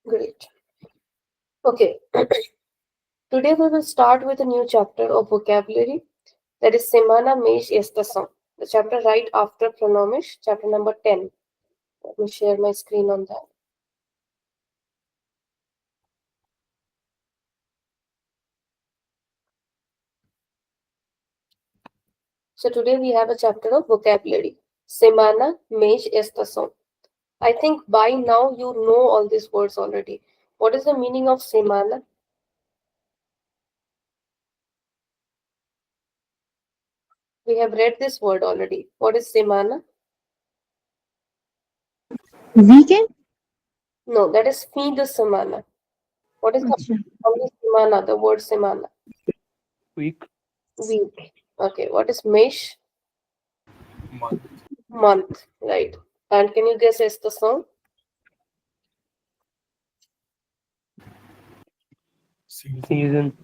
Great. Okay. Today we will start with a new chapter of vocabulary, that is Semana, mês, Estação. The chapter right after pronomes, chapter number 10. Let me share my screen on that. So today we have a chapter of vocabulary. Semana, mês, Estação. I think by now you know all these words already. What is the meaning of semana? We have read this word already. What is semana? Weekend? No, that is fim de semana. What is the Acha. from the semana, the word semana? Week, Week. Okay, what is mês? month, Month, right. And can you guess estação? season,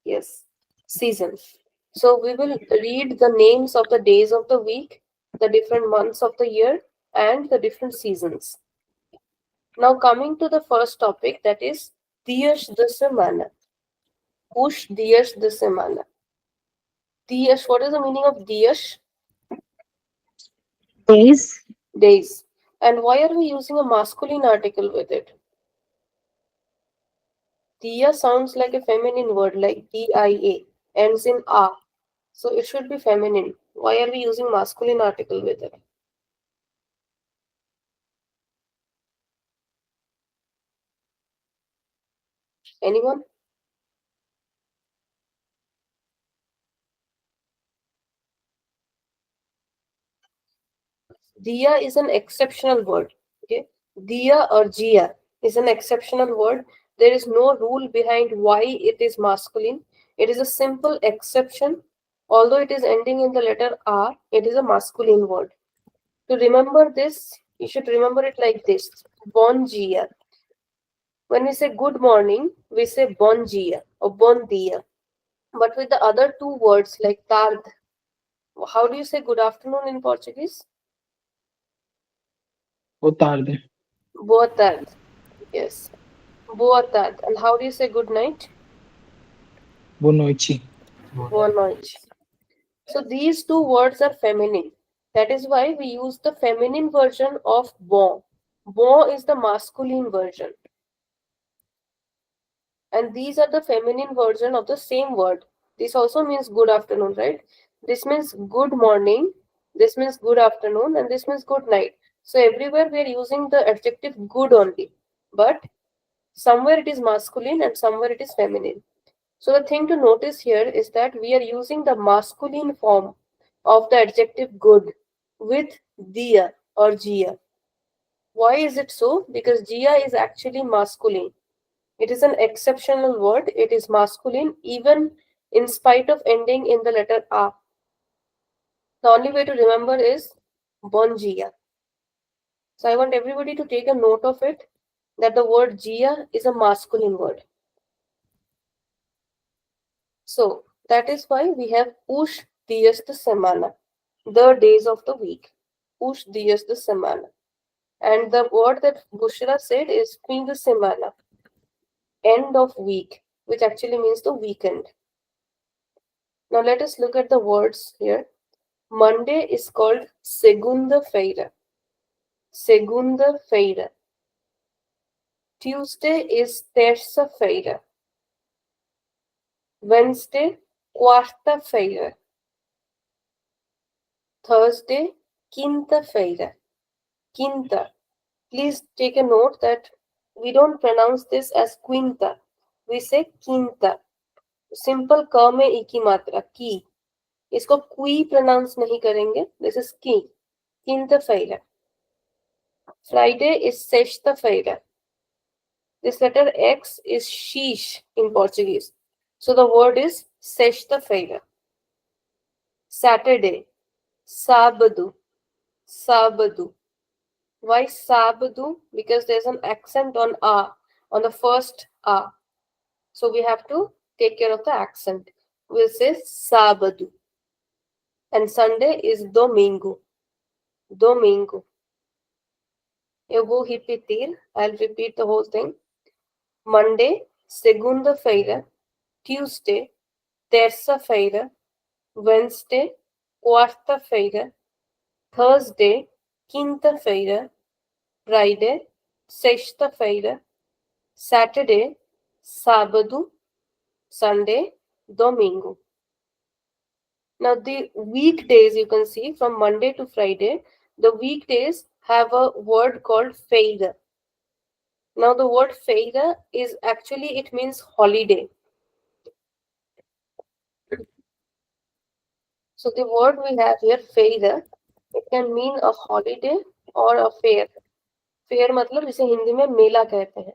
Yes, season. So we will read the names of the days of the week, the different months of the year, and the different seasons. Now coming to the first topic, that is dias de semana. Os dias de semana. Dias, what is the meaning of dias? Days? Days. And why are we using a masculine article with it? Dia sounds like a feminine word, like dia, ends in a. So it should be feminine. Why are we using masculine article with it? Anyone? Dia is an exceptional word. Okay, dia or gia is an exceptional word. There is no rule behind why it is masculine. It is a simple exception. Although it is ending in the letter R, it is a masculine word. To remember this, you should remember it like this: bon dia. When we say good morning, we say bon dia or bon dia. But with the other two words like tarde, how do you say good afternoon in Portuguese? boa tarde, Boa tarde. Yes. Boa tarde. And how do you say good night? boa noite, Boa noite. So these two words are feminine. That is why we use the feminine version of bon. Bon is the masculine version. And these are the feminine version of the same word. This also means good afternoon, right? This means good morning, this means good afternoon, and this means good night. So everywhere we are using the adjective good only, but somewhere it is masculine and somewhere it is feminine. So the thing to notice here is that we are using the masculine form of the adjective good with dia or gia. Why is it so? Because gia is actually masculine. It is an exceptional word. It is masculine even in spite of ending in the letter A. The only way to remember is bon gia. So I want everybody to take a note of it, that the word gia is a masculine word. So that is why we have os dias de semana, the days of the week. Os dias de semana. And the word that Bushra said is fim de semana, end of week, which actually means the weekend. Now let us look at the words here. Monday is called segunda-feira. Segunda-feira. Tuesday is terça-feira. Wednesday, quarta-feira. Thursday, quinta-feira. Quinta. Please take a note that we don't pronounce this as quinta. We say quinta. Simple क में ई की मात्रा की. इसको क्वी pronounce नहीं करेंगे. This is की. Quinta-feira. Friday is sexta-feira. This letter X is sheesh in Portuguese. So the word is sexta-feira. Saturday, sábado, sábado. Why sábado? Because there's an accent on A, on the first A. So we have to take care of the accent. We'll say sábado. And Sunday is domingo. Domingo. Eu vou repetir. I'll repeat the whole thing. Monday, segunda-feira. Tuesday, terça-feira. Wednesday, quarta-feira. Thursday, quinta-feira. Friday, sexta-feira. Saturday, sábado. Sunday, domingo. Now the weekdays, you can see from Monday to Friday, the weekdays have a word called feira. Now the word feira is actually, it means holiday. So the word we have here, feira, it can mean a holiday or a fair. Fair मतलब जिसे हिंदी में मेला कहते हैं.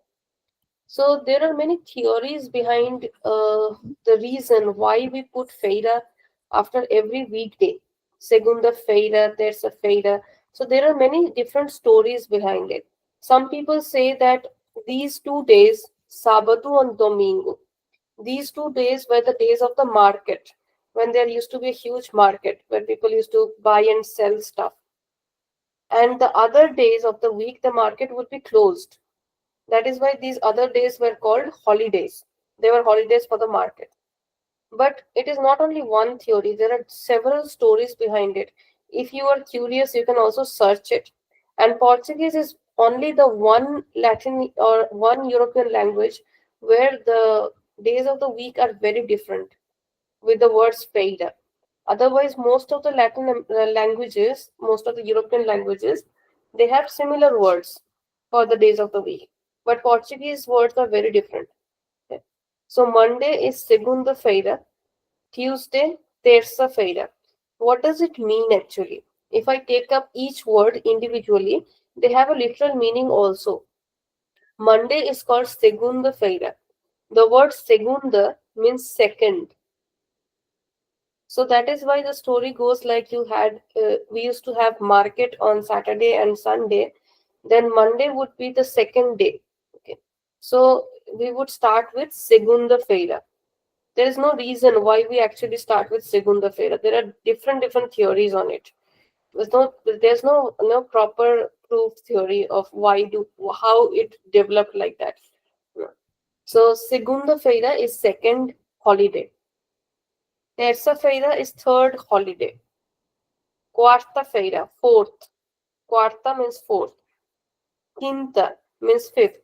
So there are many theories behind the reason why we put feira after every weekday. Segunda feira, there's a feira. So there are many different stories behind it. Some people say that these 2 days, Sábado and Domingo, these 2 days were the days of the market, when there used to be a huge market where people used to buy and sell stuff. And the other days of the week, the market would be closed. That is why these other days were called holidays. They were holidays for the market. But it is not only one theory, there are several stories behind it. If you are curious, you can also search it. And Portuguese is only the one Latin or one European language where the days of the week are very different with the words feira. Otherwise, most of the Latin languages, most of the European languages, they have similar words for the days of the week. But Portuguese words are very different. Okay. So Monday is segunda-feira, Tuesday, terça-feira. What does it mean actually? If I take up each word individually, they have a literal meaning also. Monday is called segunda-feira. The word segunda means second. So that is why the story goes like we used to have market on Saturday and Sunday. Then Monday would be the second day. Okay. So we would start with segunda-feira. There is no reason why we actually start with segunda-feira. There are different theories on it. There's no proper proof theory of how it developed like that. No. So segunda-feira is second holiday. Terça-feira is third holiday. Quarta-feira, fourth. Quarta means fourth. Quinta means fifth.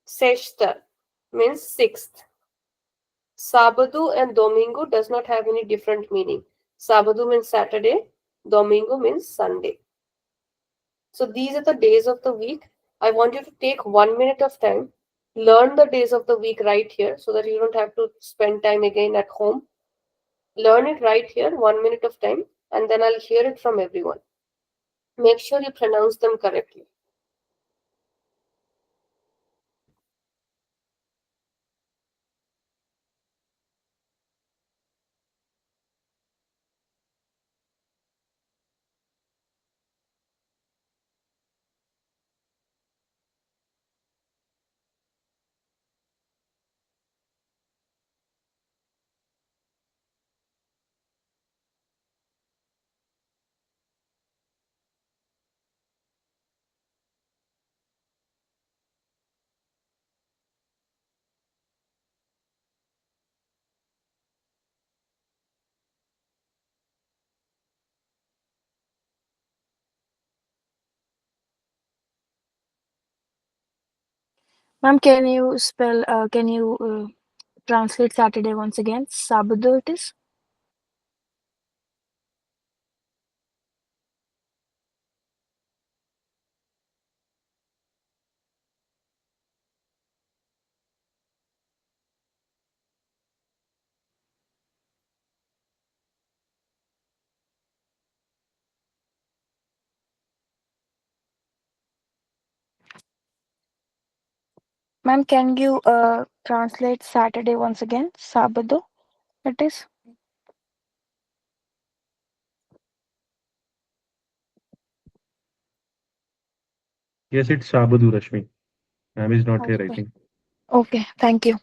Sexta means sixth. Sábado and domingo does not have any different meaning. Sábado means Saturday, domingo means Sunday. So these are the days of the week. I want you to take 1 minute of time, learn the days of the week right here so that you don't have to spend time again at home. Learn it right here, 1 minute of time, and then I'll hear it from everyone. Make sure you pronounce them correctly. Ma'am, can you translate Saturday once again? Sábado it is? Ma'am, can you translate Saturday once again? Sábado it is? Yes, it's Sabadu, Rashmi. Ma'am is not here, I Okay. think. Okay, thank you.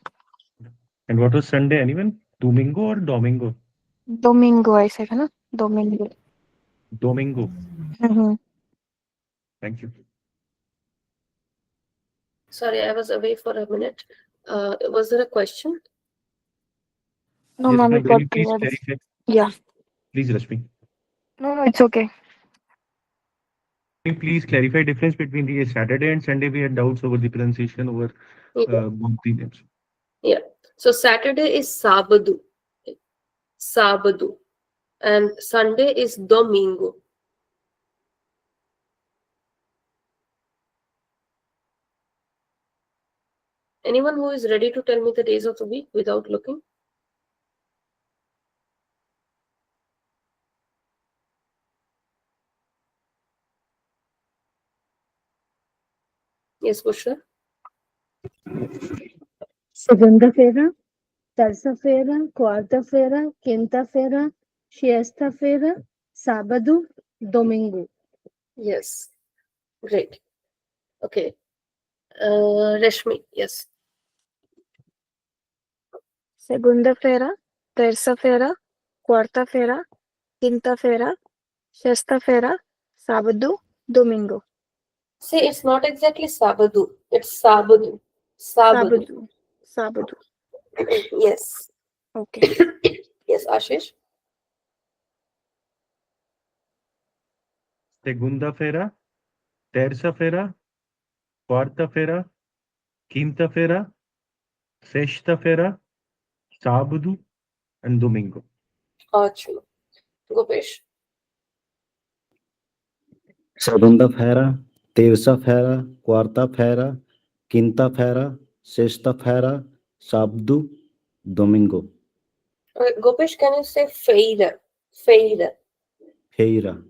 And what was Sunday, anyone? Domingo or Domingo? Domingo ऐसे है ना? Domingo. Domingo. Mhm. Thank you. Sorry, I was away for a minute. Was there a question? No, Yes, ma'am, ma'am. it Can got you please cleared. clarify? Yeah. Please, Rashmi. No, it's okay. Can you please clarify difference between the Saturday and Sunday? We had doubts over the pronunciation over Yeah. both the names. Yeah. So Saturday is sábado. Sábado. And Sunday is domingo. Anyone who is ready to tell me the days of the week without looking? Yes, Bushra. Segunda-feira, terça-feira, quarta-feira, quinta-feira, sexta-feira, sábado, domingo. Yes. Great. Okay. Rashmi, yes. Segunda-feira, terça-feira, quarta-feira, quinta-feira, sexta-feira, sábado, domingo. See, it's not exactly sábado. It's sábado. Sábado. Sábado. Yes. Okay. Yes, Ashish. Segunda-feira, terça-feira, quarta-feira, quinta-feira, sexta-feira, sábado, and domingo. Ótimo. Gopesh. Segunda-feira, terça-feira, quarta-feira, quinta-feira, sexta-feira, sábado, domingo. Okay, Gopesh, can you say feira? Feira. Feira.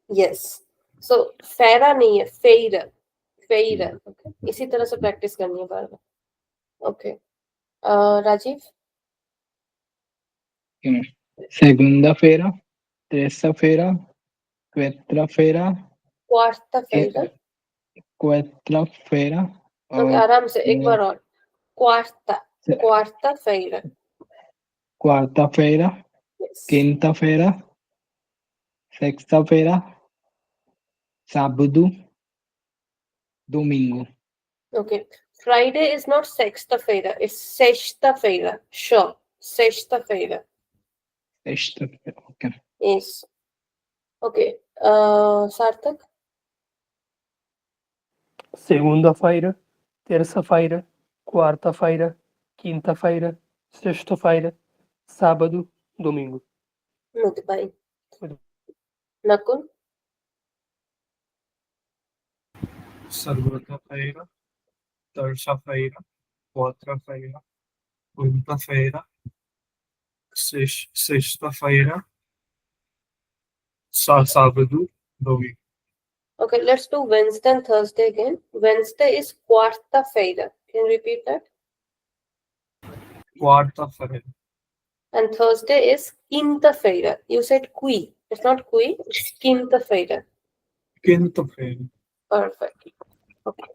Yes. So फेरा नहीं है, feira. Feira. Okay. इसी तरह से practice करनी है बार बार. Okay. Rajiv. Segunda-feira, terça-feira, quarta-feira, Quarta-feira. quarta-feira, Okay, आराम से एक बार और. Quarta. Quarta-feira. quarta-feira, Yes. quinta-feira, sexta-feira, sábado, domingo. Okay. Friday is not sexta-feira, it's sexta-feira. Sure. Sexta-feira. Sexta-feira, ok. Yes. Okay. Sarthak. Segunda-feira, terça-feira, quarta-feira, quinta-feira, sexta-feira, sábado, domingo. Muito bem. Nakul. Segunda-feira, terça-feira, quarta-feira, quinta-feira, sexta-feira, sábado, domingo. Okay, let's do Wednesday and Thursday again. Wednesday is quarta-feira. Can you repeat that? Quarta-feira, And Thursday is quinta-feira. You said qui. It's not qui, it's quinta-feira. quinta-feira, Perfect. Okay.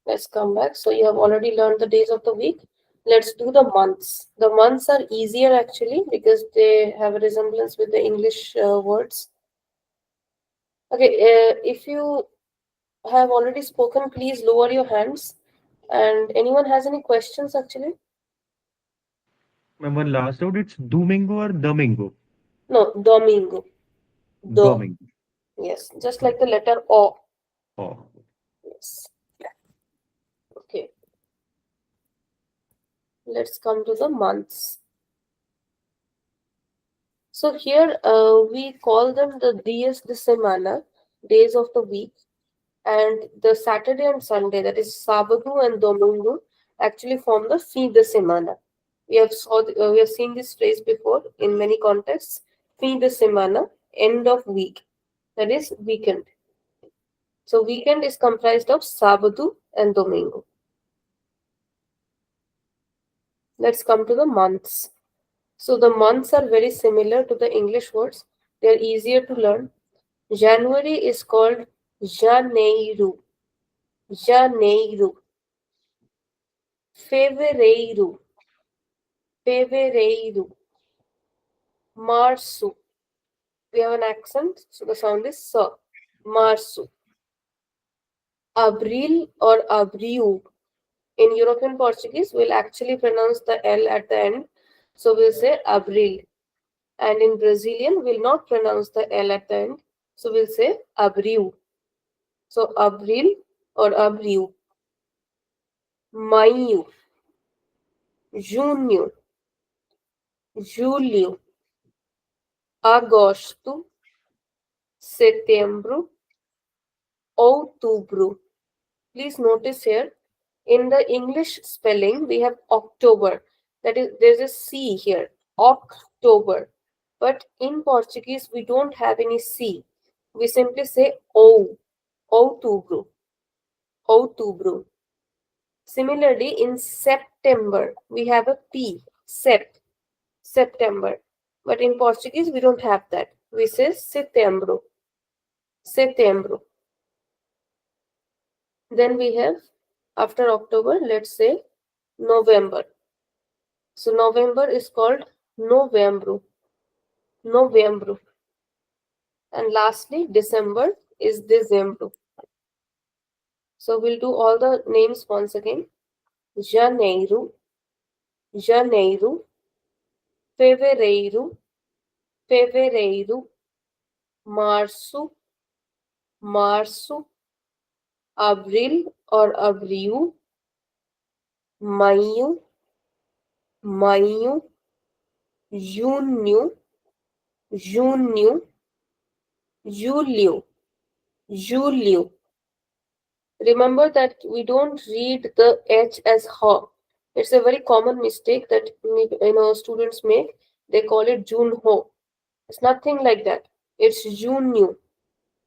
Let's come back. So you have already learned the days of the week. Let's do the months. The months are easier actually because they have a resemblance with the English words. Okay, if you have already spoken, please lower your hands. And anyone has any questions actually? Ma'am, one last doubt, it's domingo or domingo? No, domingo. Domingo. Yes, just like the letter O. Oh. Yes. Okay. Let's come to the months. So here we call them the dias de semana, days of the week, and the Saturday and Sunday, that is sábado and domingo, actually form the fin de semana. We have seen this phrase before in many contexts. Fin de semana, end of week, that is weekend. So weekend is comprised of sábado and domingo. Let's come to the months. So the months are very similar to the English words. They are easier to learn. January is called janeiro. Janeiro. Fevereiro. Fevereiro. Março. We have an accent, so the sound is so. Março. Abril or abril. In European Portuguese, we'll actually pronounce the L at the end. So we'll say abril. And in Brazilian, we'll not pronounce the L at the end. So we'll say abril. So abril or abril. Maio. Junho. Julho. Agosto. Setembro. Outubro. Please notice here, in the English spelling, we have October. That is, there's a C here, October. But in Portuguese, we don't have any C. We simply say O, Outubro, Outubro. Similarly, in September, we have a P, September. But in Portuguese, we don't have that. We say setembro, setembro. Then we have, after October, let's say November. So November is called Novembro. Novembro. And lastly, December is Dezembro. So we'll do all the names once again. Janeiro, Janeiro, Fevereiro, Fevereiro, Março, Março, Abril or Abril, Maio, Maio, Junho, Junho, Julho, Julho. Remember that we don't read the H as ha. It's a very common mistake that students make. They call it Junho. It's nothing like that. It's Junho,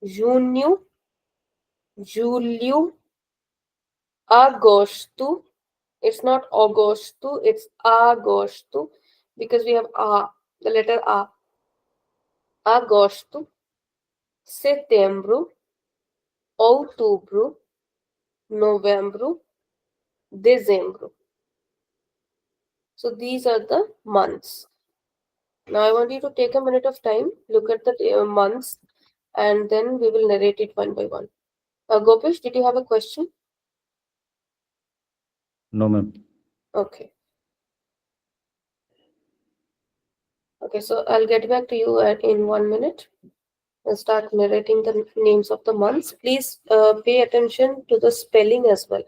Junho, Julho, Agosto. It's not Agosto. It's Agosto because we have A, the letter A. Agosto, Setembro, Outubro, Novembro, Dezembro. So these are the months. Now I want you to take a minute of time, look at the months, and then we will narrate it one by one. Gopesh, did you have a question? No, ma'am. Okay. Okay, so I'll get back to you in 1 minute and start narrating the names of the months. Please pay attention to the spelling as well.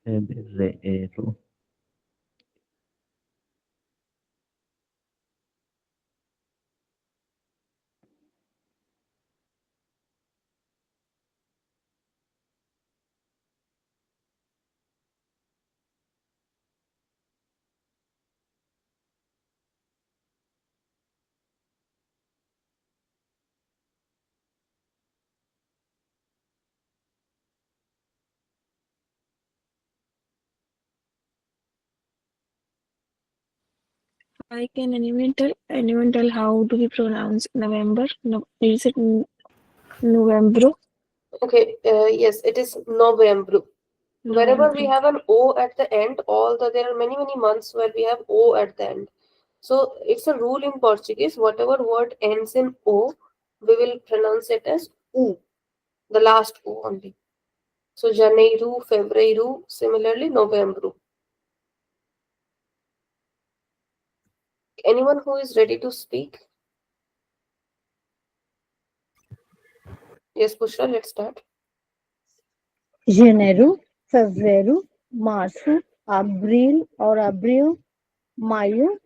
Fevereiro, I can anyone tell how do we pronounce November? No, is it Novembro? Okay, yes, it is November. Wherever we have an O at the end, there are many months where we have O at the end. So it's a rule in Portuguese, whatever word ends in O, we will pronounce it as U, the last O only. So Janeiro, Fevereiro, similarly Novembro. Anyone who is ready to speak? Yes, Pushra, let's start. Janeiro, fevereiro, março, abril or abril, maio,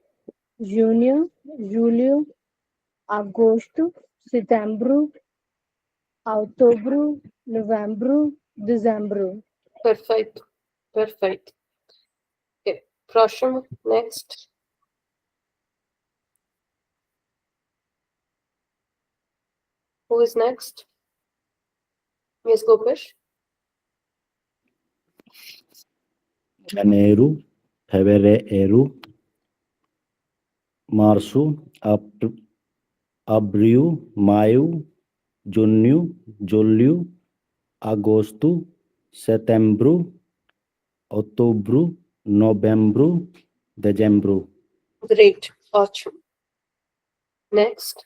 junho, julho, agosto, setembro, outubro, novembro, dezembro. Perfect. Perfect. Okay, Prasham, next. Who is next? Yes, Gopesh. janeiro, fevereiro, março, abril, maio, junho, julho, agosto, setembro, outubro, novembro, dezembro. Great. Ótimo. Next.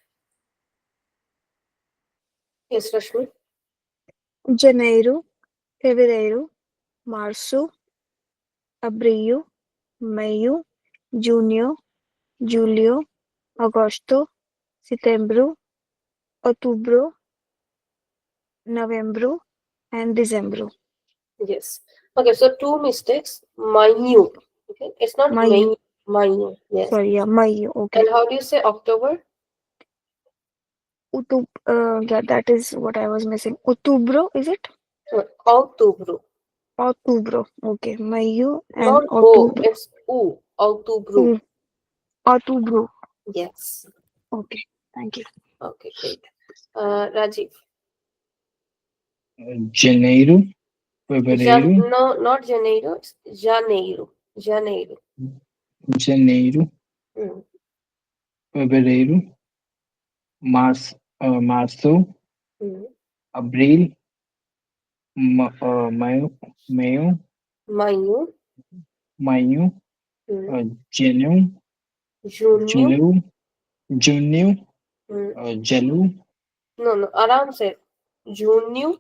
Yes, Rashmi. Janeiro, fevereiro, março, abril, maio, junho, julho, agosto, setembro, outubro, novembro, and December. Yes. Okay, so two mistakes. Mayu. Okay, it's not Mayu. Mayu. Yes. Sorry, yeah, Mayu. Okay. And how do you say October? Yeah, that is what I was missing. Outubro, is it? Outubro. Outubro. Okay. Mayu and Not O, outubro. it's U. Outubro. Outubro. Yes. Okay. Thank you. Okay, great. Rajiv. Janeiro, fevereiro, No, not Janeiro. It's Janeiro. Janeiro. janeiro, Mm. fevereiro, março, Mm. abril, maio, Mayu. maio, Mm. junho, Junho. junho, Mm. julho, No, aram se. Junho.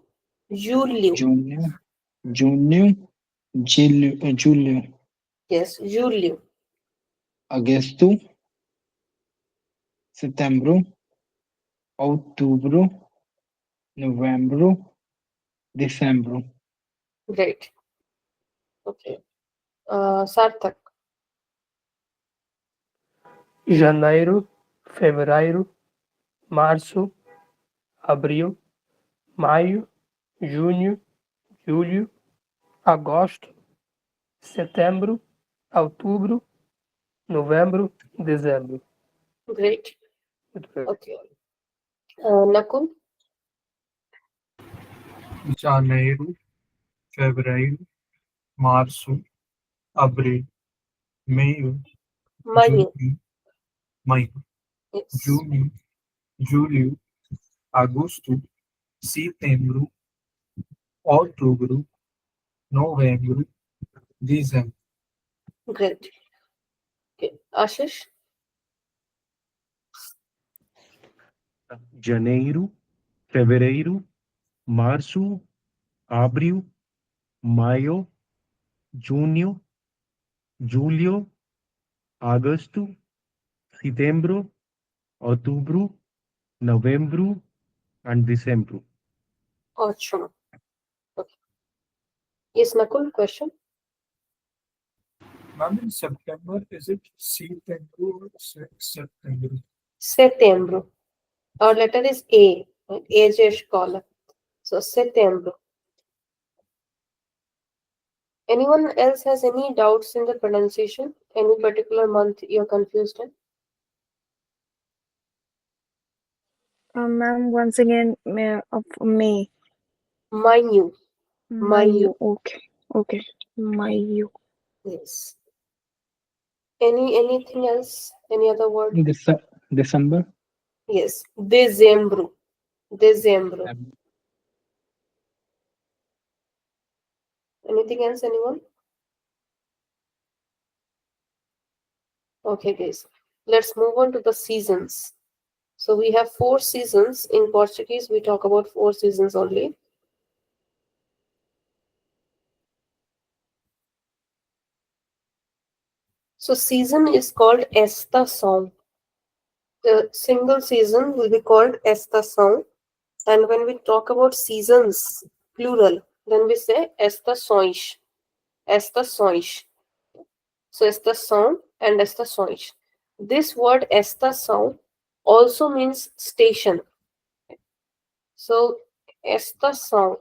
Julho. junho, julho, Yes, Julho. agosto, setembro, outubro, novembro, dezembro. Great. Okay. Sarthak. Janeiro, fevereiro, março, abril, maio, junho, julho, agosto, setembro, outubro, novembro, dezembro. Great. Muito bem. Okay. Nakul. Janeiro, fevereiro, março, abril, maio, Mayu. junho, maio, Yes. junho, julho, agosto, setembro, outubro, novembro, dezembro. Great. Okay. Ashish. Janeiro, fevereiro, março, abril, maio, junho, julho, agosto, setembro, outubro, novembro, and December. Awesome. Okay. Yes, Nakul, question. Ma'am, in September, is it September or September? Setembro. Our letter is A. Right? A scholar. So Setembro. Anyone else has any doubts in the pronunciation? Any particular month you're confused in? Ma'am, once again, of May. Mayu. Mayu. Okay. Okay. Mayu. Yes. Anything else? Any other word? December, Yes. Dezembro. Dezembro. Anything else, anyone? Okay, guys. Let's move on to the seasons. So we have 4 seasons. In Portuguese, we talk about 4 seasons only. So season is called Estação. The single season will be called Estação. And when we talk about seasons, plural, then we say estações. Estações. So estação and estações. This word estação also means station. So estação.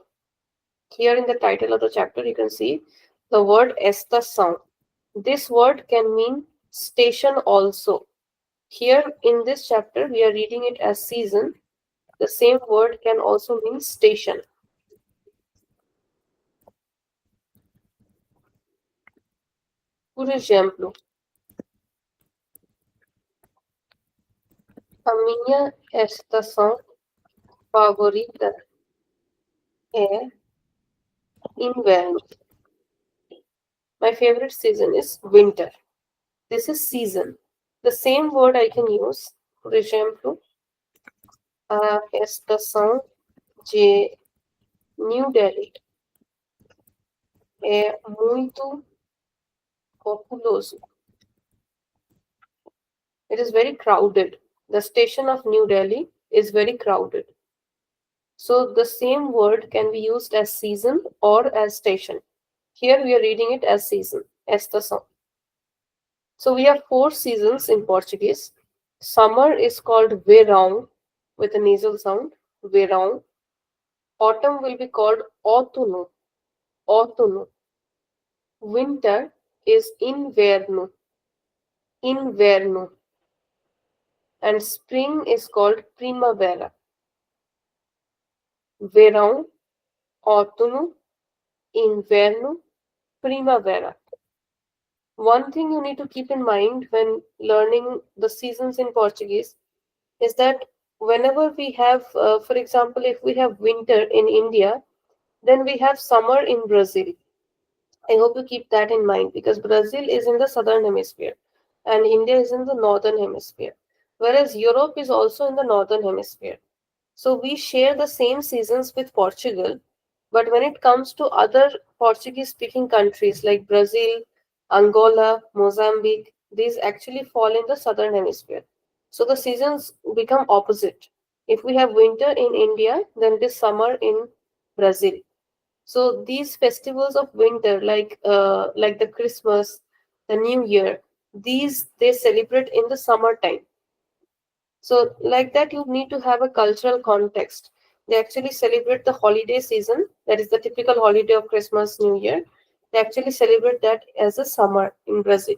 Here in the title of the chapter, you can see the word estação. This word can mean station also. Here in this chapter, we are reading it as season. The same word can also mean station. Por exemplo, a minha estação favorita é inverno. My favorite season is winter. This is season. The same word I can use. Por exemplo, a estação de New Delhi é muito populoso. It is very crowded. The station of New Delhi is very crowded. So the same word can be used as season or as station. Here we are reading it as season, estação. So we have 4 seasons in Portuguese. Summer is called verão with a nasal sound, verão. Autumn will be called outono, outono. Winter is inverno, inverno. And spring is called primavera. Verão, outono, inverno, primavera. One thing you need to keep in mind when learning the seasons in Portuguese is that whenever we have, for example, if we have winter in India, then we have summer in Brazil. I hope you keep that in mind because Brazil is in the southern hemisphere and India is in the northern hemisphere, whereas Europe is also in the northern hemisphere. So we share the same seasons with Portugal, but when it comes to other Portuguese speaking countries like Brazil, Angola, Mozambique, these actually fall in the southern hemisphere. So the seasons become opposite. If we have winter in India, then it is summer in Brazil. So these festivals of winter, like the Christmas, the New Year, these they celebrate in the summertime. So like that, you need to have a cultural context. They actually celebrate the holiday season, that is the typical holiday of Christmas, New Year. They actually celebrate that as a summer in Brazil.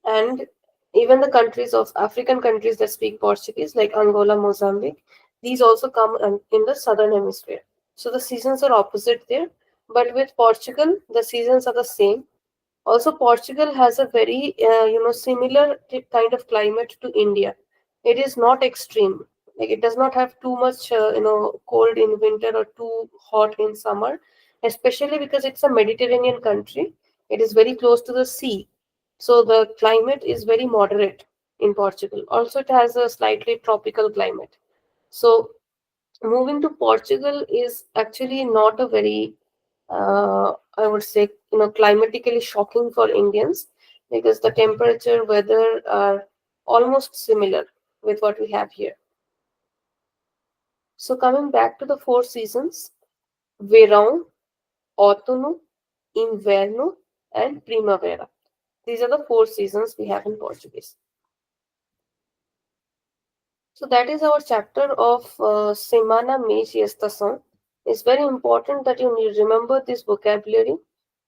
And even the countries of African countries that speak Portuguese, like Angola, Mozambique, these also come in the southern hemisphere. So the seasons are opposite there. But with Portugal, the seasons are the same. Also, Portugal has a very similar kind of climate to India. It is not extreme. Like it does not have too much cold in winter or too hot in summer, especially because it's a Mediterranean country. It is very close to the sea, so the climate is very moderate in Portugal. Also, it has a slightly tropical climate. So moving to Portugal is actually not a very I would say, climatically shocking for Indians because the temperature, weather are almost similar with what we have here. So coming back to the 4 seasons, verão, outono, inverno, and primavera. These are the 4 seasons we have in Portuguese. So that is our chapter of Semana, mês e estação. It's very important that you need remember this vocabulary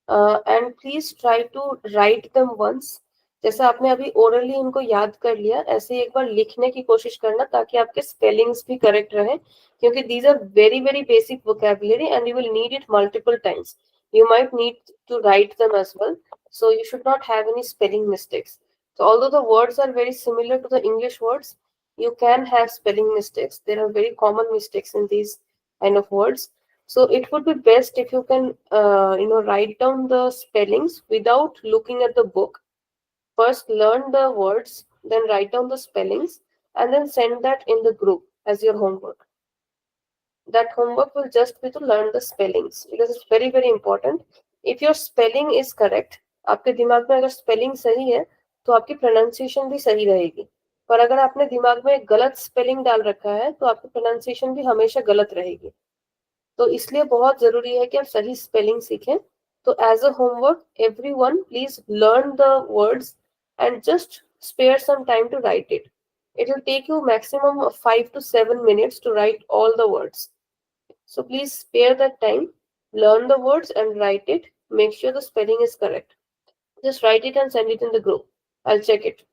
and please try to write them once. जैसे आपने अभी orally इनको याद कर लिया, ऐसे एक बार लिखने की कोशिश करना ताकि आपके spellings भी correct रहे, क्योंकि these are very very basic vocabulary and you will need it multiple times. You might need to write them as well, so you should not have any spelling mistakes. So although the words are very similar to the English words, you can have spelling mistakes. There are very common mistakes in these kind of words. So it would be best if you can, write down the spellings without looking at the book. First, learn the words, then write down the spellings, and then send that in the group as your homework. That homework will just be to learn the spellings because it's very very important. If your spelling is correct, आपके दिमाग में अगर spelling सही है, तो आपकी pronunciation भी सही रहेगी. पर अगर आपने दिमाग में गलत spelling डाल रखा है, तो आपकी pronunciation भी हमेशा गलत रहेगी. तो इसलिए बहुत जरूरी है कि आप सही स्पेलिंग सीखें. तो as a homework everyone please learn the words and just spare some time to write it. It will take you maximum of 5 to 7 minutes to write all the words. So please spare that time, learn the words and write it. Make sure the spelling is correct. Just write it and send it in the group. I'll check it.